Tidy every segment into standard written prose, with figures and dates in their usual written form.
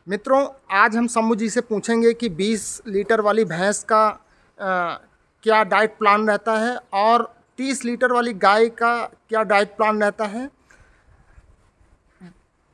मित्रों, आज हम शंभू जी से पूछेंगे कि 20 लीटर वाली भैंस का क्या डाइट प्लान रहता है और 30 लीटर वाली गाय का क्या डाइट प्लान रहता है।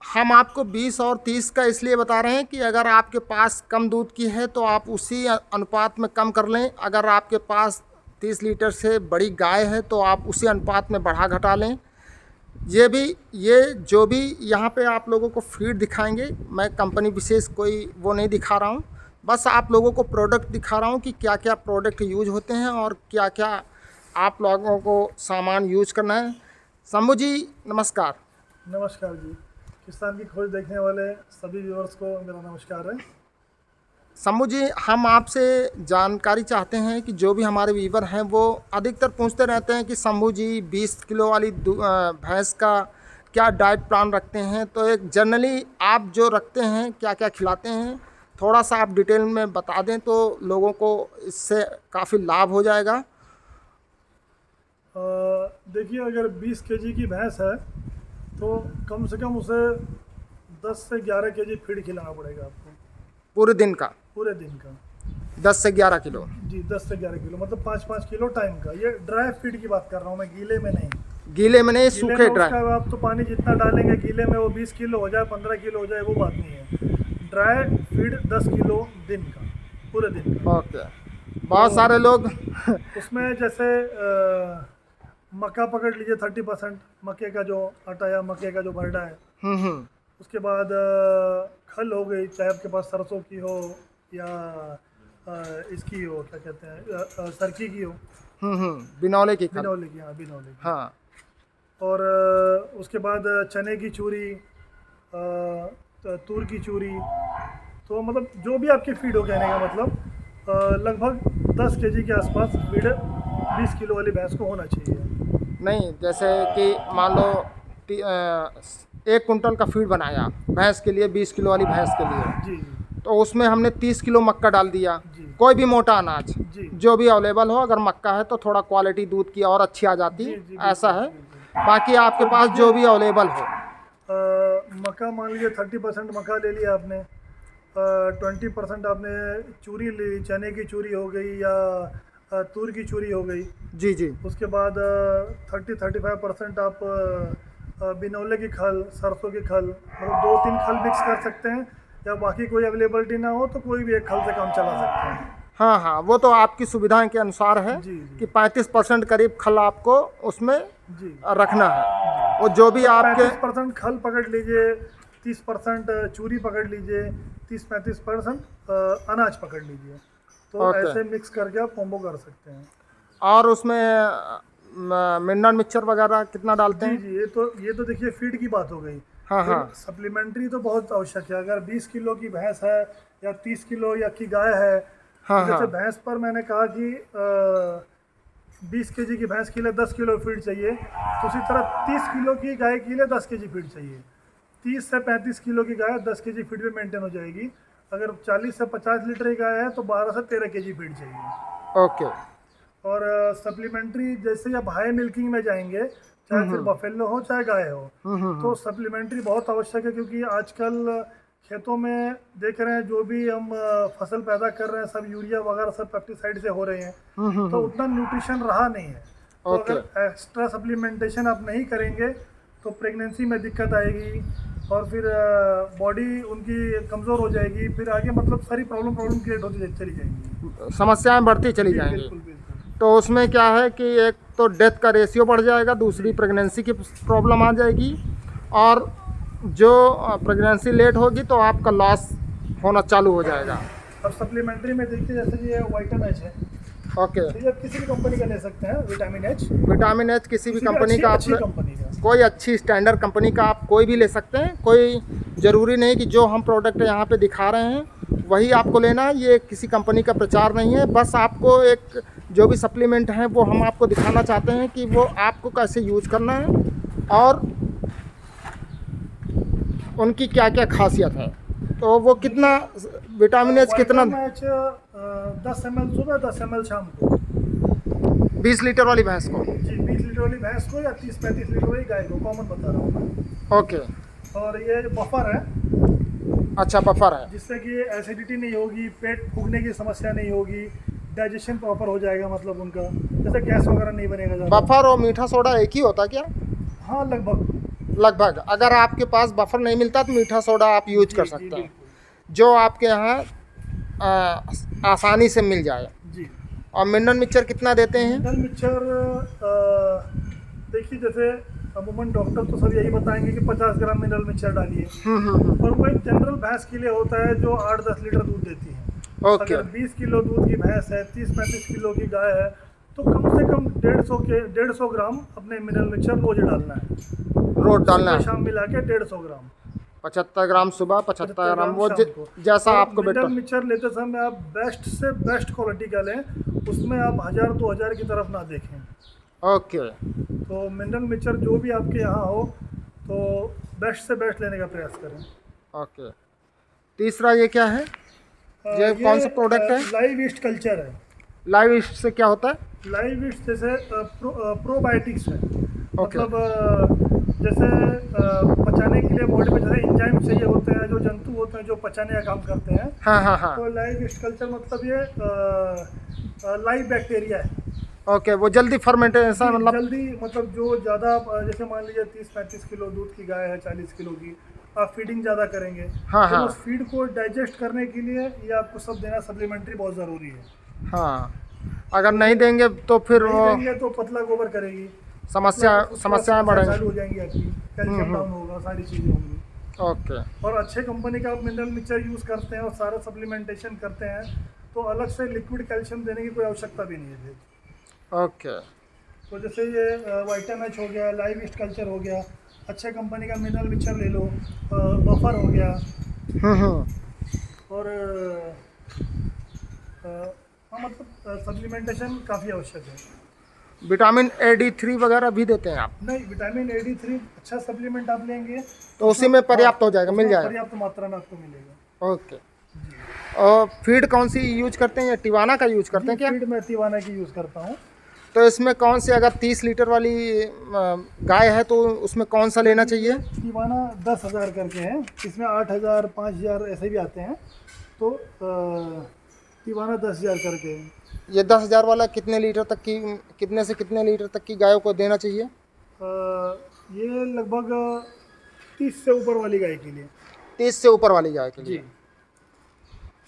हम आपको 20 और 30 का इसलिए बता रहे हैं कि अगर आपके पास कम दूध की है तो आप उसी अनुपात में कम कर लें। अगर आपके पास 30 लीटर से बड़ी गाय है तो आप उसी अनुपात में बढ़ा घटा लें। ये जो भी यहाँ पे आप लोगों को फीड दिखाएंगे, मैं कंपनी विशेष कोई वो नहीं दिखा रहा हूँ, बस आप लोगों को प्रोडक्ट दिखा रहा हूँ कि क्या क्या प्रोडक्ट यूज होते हैं और क्या क्या आप लोगों को सामान यूज करना है। शंभू जी नमस्कार। नमस्कार जी। किसान की खोज देखने वाले सभी व्यूअर्स को मेरा नमस्कार है। शंभू जी, हम आपसे जानकारी चाहते हैं कि जो भी हमारे व्यूवर हैं वो अधिकतर पूछते रहते हैं कि शंभू जी 20 किलो वाली भैंस का क्या डाइट प्लान रखते हैं, तो एक जनरली आप जो रखते हैं क्या क्या खिलाते हैं, थोड़ा सा आप डिटेल में बता दें तो लोगों को इससे काफ़ी लाभ हो जाएगा। देखिए, अगर 20 केजी की भैंस है तो कम से कम उसे 10 से 11 केजी फीड खिलाना पड़ेगा आपको पूरे दिन का? पूरे दिन का 10 से 11 किलो? जी, 10 से 11 किलो मतलब 5-5 किलो टाइम का। ये ड्राई फीड की बात कर रहा हूँ मैं, गीले में नहीं। गीले में नहीं, गीले सूखे में ड्राई? उसका आप तो पानी जितना डालेंगे गीले में वो 20 किलो हो जाए, 15 किलो हो जाए, वो बात नहीं है। ड्राई फीड 10 किलो दिन का, पूरे दिन का। ओके। बहुत सारे लोग उसमें जैसे मक्का पकड़ लीजिए 30%, मक्के का जो आटा या मक्के का जो भरडा है। उसके बाद खल हो गई, चाहे आपके पास सरसों की हो या इसकी हो, क्या कहते हैं, सरकी की हो। बिनौले की खल। बिनौले की, हाँ, बिनौले की। हाँ। और उसके बाद चने की चूरी, तूर की चूरी। तो मतलब जो भी आपकी फीड हो, कहने का मतलब लगभग 10 केजी के आसपास फीड 20 किलो वाली भैंस को होना चाहिए। नहीं, जैसे कि मान लो 1 कुंटल का फीड बनाया भैंस के लिए, 20 किलो वाली भैंस के लिए, जी तो उसमें हमने 30 किलो मक्का डाल दिया। जी कोई भी मोटा अनाज जी जो भी अवेलेबल हो, अगर मक्का है तो थोड़ा क्वालिटी दूध की और अच्छी आ जाती, जी जी ऐसा बिल्कुल, है। बिल्कुल। बाकी आपके पास जो भी अवेलेबल हो। मक्का मान लीजिए 30% मक्का ले लिया आपने, 20% आपने चूरी ली, चने की चूरी हो गई या तूर की चूरी हो गई। जी जी। उसके बाद 30-35% आप बिनौले की खल, सरसों की खल, मतलब 2-3 खल मिक्स कर सकते हैं, या बाकी कोई अवेलेबिलिटी ना हो तो कोई भी एक खल से काम चला सकते हैं। हाँ हाँ, वो तो आपकी सुविधाएं के अनुसार है जी जी कि 35% करीब खल आपको उसमें जी रखना है। वो जो भी आपके 35% खल पकड़ लीजिए, 30% चूरी पकड़ लीजिए, 30-35% अनाज पकड़ लीजिए। तो ओके। ऐसे मिक्स करके आप कॉम्बो कर सकते हैं। और उसमें मिनरल मिक्सचर वगैरह कितना डालते जी हैं? जी, ये तो देखिए फीड की बात हो गई। हाँ फिर हाँ सप्लीमेंट्री तो बहुत आवश्यक है। अगर 20 किलो की भैंस है या 30 किलो या की गाय है, हाँ तो जैसे हाँ। भैंस पर मैंने कहा कि 20 केजी की भैंस के लिए 10 किलो फीड चाहिए, तो उसी तरह 30 किलो की गाय के लिए 10 केजी फीड चाहिए। 30 से 35 किलो की गाय 10 केजी फीड में मेंटेन हो जाएगी। अगर 40 से 50 लीटर की गाय है तो 12 से 13 केजी फीड चाहिए। ओके। और सप्लीमेंट्री जैसे आप हाई मिल्किंग में जाएंगे, चाहे फिर बफेलो हो चाहे गाय हो, तो सप्लीमेंट्री बहुत आवश्यक है। क्योंकि आजकल खेतों में देख रहे हैं जो भी हम फसल पैदा कर रहे हैं, सब यूरिया वगैरह सब पेस्टिसाइड से हो रहे हैं, तो उतना न्यूट्रिशन रहा नहीं है। तो ओके। अगर एक्स्ट्रा सप्लीमेंटेशन आप नहीं करेंगे तो प्रेगनेंसी में दिक्कत आएगी, और फिर बॉडी उनकी कमज़ोर हो जाएगी, फिर आगे मतलब सारी प्रॉब्लम क्रिएट होती चली जाएंगी। समस्याएं बढ़ती चली जी जाएंगी। बिल्कुल बिल्कुल। तो उसमें क्या है कि एक तो डेथ का रेशियो बढ़ जाएगा, दूसरी प्रेगनेंसी की प्रॉब्लम आ जाएगी, और जो प्रेगनेंसी लेट होगी तो आपका लॉस होना चालू हो जाएगा। अब सप्लीमेंट्री में देखिए, जैसे कि ये वाइटम एच है, ओके। तो ये आप किसी भी कंपनी का ले सकते हैं। विटामिन एच, विटामिन एच किसी भी कंपनी का, अच्छी आप कंपनी का। कोई अच्छी स्टैंडर्ड कंपनी का आप कोई भी ले सकते हैं। कोई ज़रूरी नहीं कि जो हम प्रोडक्ट यहाँ पे दिखा रहे हैं वही आपको लेना है। ये किसी कंपनी का प्रचार नहीं है, बस आपको एक जो भी सप्लीमेंट हैं वो हम आपको दिखाना चाहते हैं कि वो आपको कैसे यूज करना है और उनकी क्या क्या खासियत है। तो वो कितना विटामिन एच कितना? 10 ml सुबह, 10 ml शाम को। 20 लीटर वाली भैंस को? जी, 20 लीटर वाली भैंस को या 30-35 लीटर वाली गाय को, कॉमन बता रहा हूँ मैं। ओके। और ये बफर है, अच्छा, बफर है। जिससे कि एसिडिटी नहीं होगी, पेट फूकने की समस्या नहीं होगी, डाइजेशन प्रॉपर हो जाएगा, मतलब उनका जैसे गैस वगैरह नहीं बनेगा ज़्यादा। बफर और मीठा सोडा एक ही होता क्या? हाँ लगभग। लगभग। अगर आपके पास बफर नहीं मिलता तो मीठा सोडा आप यूज कर जी जी सकते हैं, बिल्कुल। जो आपके यहाँ आसानी से मिल जाए। जी। और मिनरल मिक्सचर कितना देते हैं? मिनरल मिक्सचर देखिए, जैसे अमूमन डॉक्टर तो सब यही बताएंगे कि 50 ग्राम मिनरल मिक्सचर डालिए, और वो एक जनरल भैंस के लिए होता है जो 8-10 लीटर दूध देती है। ओके। अगर 20 किलो दूध की भैंस है, 30-35 किलो की गाय है, तो कम से कम 150 ग्राम अपने मिनरल मिक्सचर रोज डालना है। रोज डालना सुबह है। शाम मिला के 150 ग्राम। 75 ग्राम सुबह, 75 75 ग्राम ग्राम वो शाम को। जैसा और आपको मिनरल बेटर। मिक्सचर लेते समय आप बेस्ट से बेस्ट क्वालिटी का लें, उसमें आप 1000-2000 की तरफ ना देखें। ओके। तो मिनरल मिक्सचर जो भी आपके यहाँ हो, तो बेस्ट से बेस्ट लेने का प्रयास करें। ओके। तीसरा ये क्या है? ये कौन सा प्रोडक्ट है? लाइव ईस्ट कल्चर है। लाइव ईस्ट से क्या होता है? लाइव ईस्ट जैसे प्रोबायोटिक्स है। ओके। मतलब जैसे पचाने के लिए बॉडी में जैसे एंजाइम चाहिए होते हैं, जो जंतु होते हैं जो पचाने का काम करते हैं। हाँ हाँ हाँ। तो लाइव ईस्ट कल्चर मतलब ये लाइव बैक्टीरिया है। ओके, वो जल्दी फर्मेंटेशन जी, मतलब। जल्दी, मतलब जो ज़्यादा जैसे मान लीजिए 30-35 किलो दूध की गाय है, 40 किलो की, आप फीडिंग ज़्यादा करेंगे, हाँ तो हाँ उस फीड को डाइजेस्ट करने के लिए ये आपको सब देना सप्लीमेंट्री बहुत ज़रूरी है। हाँ, अगर नहीं देंगे तो फिर नहीं वो देंगे तो पतला गोबर करेगी, समस्याएं समस्या बढ़ेंगी। चालू हो जाएंगी आपकी, कैल्शियम डाउन होगा, सारी चीज़ें होंगी। ओके। और अच्छे कंपनी का आप मिनरल मिक्सचर यूज़ करते हैं और सारा सप्लीमेंटेशन करते हैं, तो अलग से लिक्विड कैल्शियम देने की कोई आवश्यकता भी नहीं है। ओके। तो जैसे ये वाइटामैच हो गया, लाइव ईस्ट कल्चर हो गया, अच्छे कंपनी का मिनरल मिक्सचर ले लो, बफर हो गया, हम्म। और हाँ, मतलब सप्लीमेंटेशन काफ़ी आवश्यक है। विटामिन A D3 वगैरह भी देते हैं आप? नहीं, विटामिन AD3 अच्छा सप्लीमेंट आप लेंगे तो उसी में पर्याप्त हो जाएगा, मिल उसमें जाएगा। पर्याप्त मात्रा में आपको मिलेगा। ओके। और फीड कौन सी यूज करते हैं, या टिवाना का यूज करते हैं क्या? फीड मैं तिवाना की यूज़ करता हूँ। तो इसमें कौन सी, अगर 30 लीटर वाली गाय है तो उसमें कौन सा लेना चाहिए? तिवाना 10,000 करके हैं, इसमें 8,000 5,000 ऐसे भी आते हैं, तो तिवाना 10,000 करके है। ये 10,000 वाला कितने लीटर तक की, कितने से कितने लीटर तक की गायों को देना चाहिए? ये लगभग 30 से ऊपर वाली गाय के लिए। 30 से ऊपर वाली गाय के जी। लिए।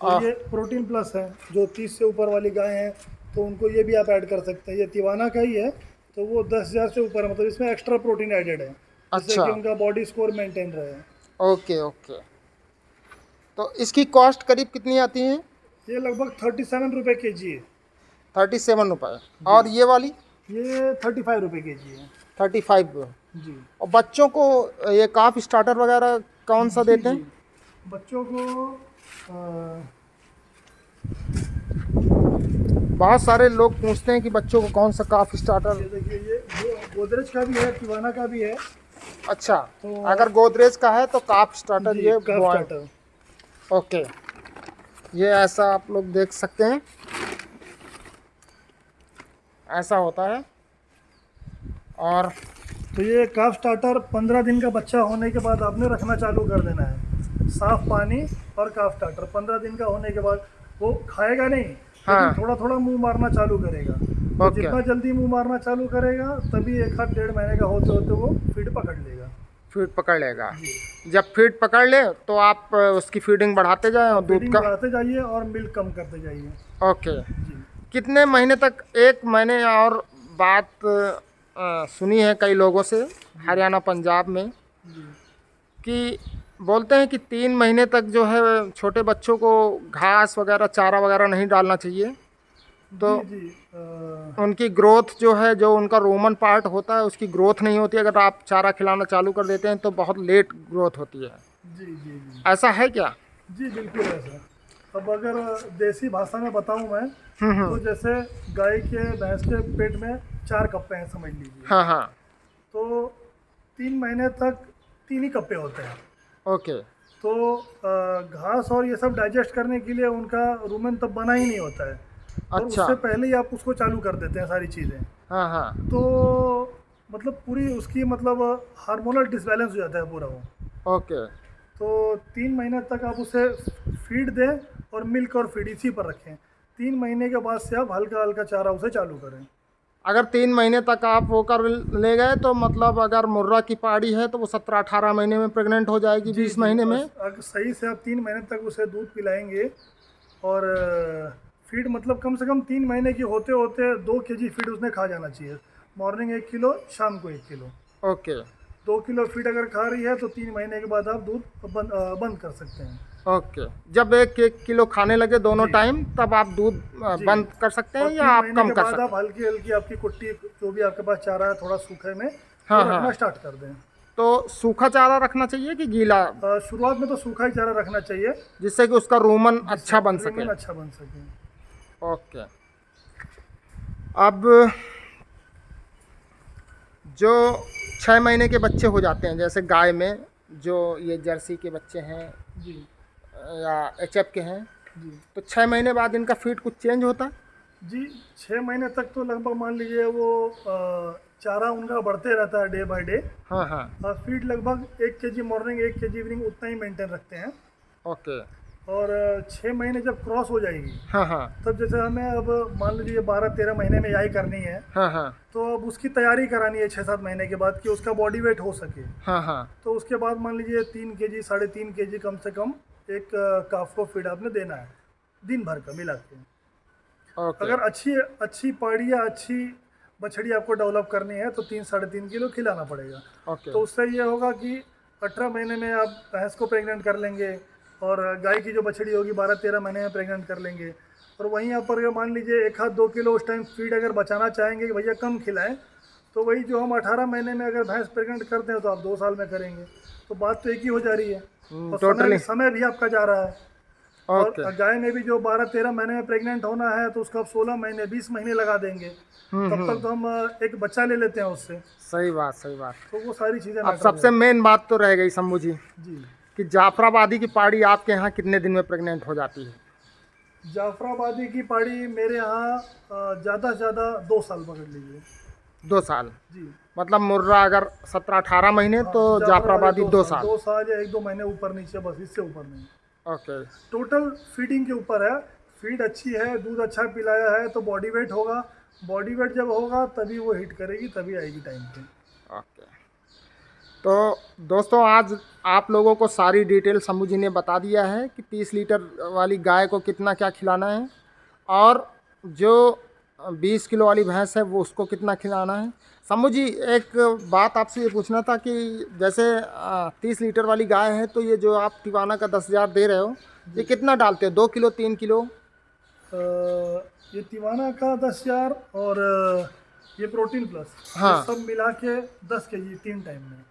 और ये प्रोटीन प्लस है, जो 30 से ऊपर वाली गाय हैं तो उनको ये भी आप ऐड कर सकते हैं। ये तिवाना का ही है, तो वो 10,000 से ऊपर है, मतलब इसमें एक्स्ट्रा प्रोटीन एडेड है, जिससे अच्छा। कि उनका बॉडी स्कोर मेंटेन रहे। Okay okay. तो इसकी कॉस्ट करीब कितनी आती है? ये लगभग 37 रुपये केजी है। 37 रुपये। और ये वाली? ये 35 रुपये केजी है। 35। जी। और बच्चों को ये काफ स्टार्टर वगैरह कौन सा देते हैं? बच्चों को बहुत सारे लोग पूछते हैं कि बच्चों को कौन सा काफ स्टार्टर। ये देखिए, ये गोदरेज का भी है, तिवाना का भी है। अच्छा, तो अगर गोदरेज का है तो काफ स्टार्टर, ये कफ स्टार्टर। ओके। ये ऐसा आप लोग देख सकते हैं, ऐसा होता है। और तो ये काफ स्टार्टर 15 दिन का बच्चा होने के बाद आपने रखना चालू कर देना है। साफ पानी और काफ स्टार्टर 15 दिन का होने के बाद, वो खाएगा नहीं, हाँ। लेकिन थोड़ा थोड़ा मुंह मारना चालू करेगा। तो ओके। जितना जल्दी मुंह मारना चालू करेगा, तभी 1-1.5 महीने का होते होते वो फीड पकड़ लेगा। फीड पकड़ लेगा। जब फीड पकड़ ले तो आप उसकी फीडिंग बढ़ाते जाएं और दूध फीडिंग का। बढ़ाते जाइए और मिल्क कम करते जाइए। ओके। जी। कितने महीने तक? एक महीने और बात सुनी है कई लोगों से हरियाणा पंजाब में, जी। कि बोलते हैं कि 3 महीने तक जो है छोटे बच्चों को घास वगैरह, चारा वगैरह नहीं डालना चाहिए। तो जी, उनकी ग्रोथ जो है, जो उनका रोमन पार्ट होता है उसकी ग्रोथ नहीं होती। अगर आप चारा खिलाना चालू कर देते हैं तो बहुत लेट ग्रोथ होती है। जी जी जी ऐसा है क्या? जी, बिल्कुल ऐसा। अब अगर देसी भाषा में बताऊं मैं, तो जैसे गाय के, भैंस के पेट में 4 कप्पे हैं समझ लीजिए। हाँ हाँ। तो 3 महीने तक 3 ही कप्पे होते हैं। ओके। तो घास और ये सब डाइजेस्ट करने के लिए उनका रूमेन तब बना ही नहीं होता है, और अच्छा। उससे पहले ही आप उसको चालू कर देते हैं सारी चीज़ें। हाँ हाँ। तो मतलब पूरी उसकी, मतलब हार्मोनल डिसबैलेंस हो जाता है पूरा वो। ओके। तो 3 महीने तक आप उसे फीड दें और मिल्क और फीड इसी पर रखें। 3 महीने के बाद से आप हल्का हल्का चारा उसे चालू करें। अगर 3 महीने तक आप वो कर ले गए तो मतलब अगर मुर्रा की पाड़ी है तो वो 17-18 महीने में प्रेग्नेंट हो जाएगी, 20 महीने में। अगर सही से आप 3 महीने तक उसे दूध पिलाएंगे और फीड मतलब कम से कम 3 महीने की होते होते 2 kg फीड उसने खा जाना चाहिए। मॉर्निंग 1 किलो, शाम को 1 किलो। ओके 2 किलो फीड अगर खा रही है तो 3 महीने के बाद आप दूध बंद कर सकते हैं। ओके, जब 1 किलो खाने लगे दोनों जी। टाइम तब आप दूध बंद कर सकते हैं और या 3 आप महीने कम के कर बाद सकते आप हैं? हल्की हल्की आपकी कुट्टी जो भी आपके पास चारा है थोड़ा सूखे में हाँ, वो रखना हाँ। स्टार्ट कर दें। तो सूखा चारा रखना चाहिए कि गीला, शुरुआत में तो सूखा ही चारा रखना चाहिए जिससे कि उसका रूमन अच्छा बन जिससे सके? रेमन अच्छा बन सके। ओके। अब जो 6 महीने के बच्चे हो जाते हैं, जैसे गाय में जो ये जर्सी के बच्चे हैं जी या एचएफ के हैं, जी तो 6 महीने बाद इनका फीड कुछ चेंज होता है? जी 6 महीने तक तो लगभग मान लीजिए वो चारा उनका बढ़ते रहता है डे बाय डे। हाँ, हाँ। और फीड लगभग 1 kg मॉर्निंग 1 kg इवनिंग उतना ही मेंटेन रखते हैं। ओके। और 6 महीने जब क्रॉस हो जाएगी हाँ, हाँ। तब जैसे हमें अब मान लीजिए 12-13 महीने में यही करनी है हाँ, हाँ। तो अब उसकी तैयारी करानी है 6-7 महीने के बाद कि उसका बॉडी वेट हो सके। हाँ, हाँ। तो उसके बाद मान लीजिए 3 kg 3.5 kg कम से कम एक काफ को फीड आपने देना है दिन भर का मिला के। ओके। अगर अच्छी अच्छी पाड़ी या अच्छी बछड़ी आपको डेवलप करनी है तो 3-3.5 किलो खिलाना पड़ेगा। ओके। तो उससे ये होगा कि 18 महीने में आप भैंस को प्रेग्नेंट कर लेंगे और गाय की जो बछड़ी होगी 12-13 महीने में प्रेग्नेंट कर लेंगे। और वहीं आप पर मान लीजिए 1-2 किलो उस टाइम फीड अगर बचाना चाहेंगे कि भैया कम खिलाएं तो वही जो हम 18 महीने में अगर भैंस प्रेग्नेंट करते हैं तो आप 2 साल में करेंगे। तो बात तो एक ही हो जा रही है और टोटली। समय भी आपका जा रहा है। ओके। और गाय में भी जो 12-13 महीने में प्रेग्नेंट होना है तो उसको आप 16 महीने 20 महीने लगा देंगे। तब तक तो हम एक बच्चा ले लेते हैं उससे। सही बात, सही बात। तो वो सारी चीज़ें अब मैटर सबसे मेन बात तो रह गई शंभू जी जी। कि जाफराबादी की पाड़ी आपके यहाँ कितने दिन में प्रेग्नेंट हो जाती है? जाफराबादी की पाड़ी मेरे यहाँ ज़्यादा से ज़्यादा 2 साल पकड़ लीजिए। 2 साल? जी मतलब मुर्रा अगर 17-18 महीने हाँ, तो जाफराबादी 2 साल। 2 साल या 1-2 महीने ऊपर नीचे बस, इससे ऊपर नहीं। ओके। टोटल फीडिंग के ऊपर है। फीड अच्छी है, दूध अच्छा पिलाया है तो बॉडी वेट होगा। बॉडी वेट जब होगा तभी वो हिट करेगी, तभी आएगी टाइम पे। ओके। तो दोस्तों आज आप लोगों को सारी डिटेल शंभू जी ने बता दिया है कि 30 लीटर वाली गाय को कितना क्या खिलाना है और जो 20 किलो वाली भैंस है वो उसको कितना खिलाना है। शंभू जी एक बात आपसे ये पूछना था कि जैसे 30 लीटर वाली गाय है तो ये जो आप तिवाना का 10,000 दे रहे हो ये कितना डालते हो? 2 किलो 3 किलो? ये तिवाना का 10,000 और ये प्रोटीन प्लस हाँ। ये सब मिला के 10 kg 3 टाइम में।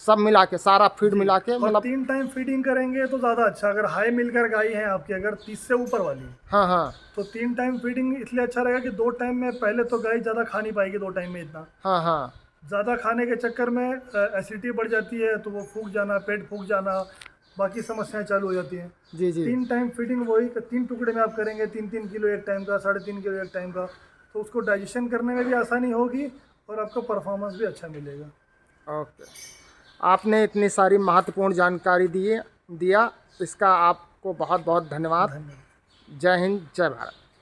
सब मिला के सारा फीड मिला के और मतलब? 3 टाइम फीडिंग करेंगे तो ज़्यादा अच्छा। अगर हाई मिलकर गाय है आपकी अगर 30 से ऊपर वाली हाँ, हाँ। तो 3 टाइम फीडिंग इसलिए अच्छा रहेगा कि 2 टाइम में पहले तो गाय ज़्यादा खा नहीं पाएगी 2 टाइम में इतना। हाँ, हाँ। ज़्यादा खाने के चक्कर में एसिडिटी बढ़ जाती है तो वो फूक जाना, पेट फूक जाना, बाकी समस्याएं चालू हो जाती हैं। जी, जी। 3 टाइम फीडिंग वही 3 टुकड़े में आप करेंगे 3-3 किलो एक टाइम का, 3.5 किलो एक टाइम का, तो उसको डाइजेशन करने में भी आसानी होगी और आपका परफॉर्मेंस भी अच्छा मिलेगा। ओके। आपने इतनी सारी महत्वपूर्ण जानकारी दिया इसका आपको बहुत बहुत धन्यवाद। जय हिंद, जय भारत।